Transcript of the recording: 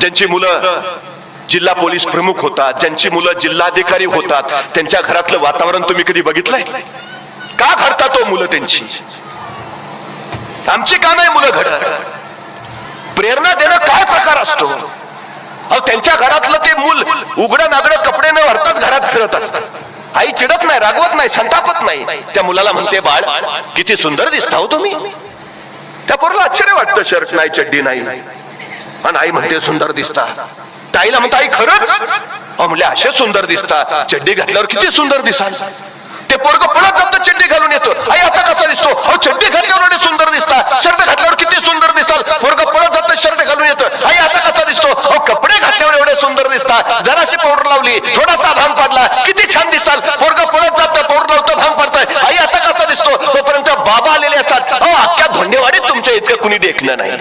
ज्यांची मुलं जिल्हा पोलीस प्रमुख होतात, ज्यांची मुलं जिल्हाधिकारी होतात, त्यांच्या घरातलं वातावरण तुम्ही कधी बघितलंय का? घडतात तो मुलं त्यांची, आमची का नाही मुलं घडत? प्रेरणा देणं काय प्रकार असतो? त्यांच्या घरातलं ते मूल उघडं नागडं कपडे न भरताच घरात फिरत असतात. आई चिडत नाही, रागवत नाही, संतापत नाही. त्या मुलाला म्हणते, बाळ किती सुंदर दिसता हो तुम्ही. त्या पोराला आश्चर्य वाटतं, शर्ट नाही, चड्डी नाही, आणि आई म्हणते सुंदर दिसता. ताईला म्हणता, आई खरंच? म्हणले असे सुंदर दिसता, चड्डी घातल्यावर किती सुंदर दिसाल. ते पोरग पळत जातं, चड्डी घालून येतो. आई आता कसा दिसतो? चड्डी घातल्यावर एवढे सुंदर दिसता, शर्ट घातल्यावर किती सुंदर दिसाल. पोरग पळत जातं, शर्ट घालून येतं. आई आता कसा दिसतो? कपडे घातल्यावर एवढे सुंदर दिसता, जराशी पावडर लावली, थोडासा भांग पाडला, किती छान दिसाल. पोरग पळत जातं, पावडर लावतं, भांग पाडतंय. आई आता कसा दिसतो? तोपर्यंत बाबा आलेले असतात, अख्ख्या धोंडेवाडीत तुमच्या इतकं कुणी देखणं नाही.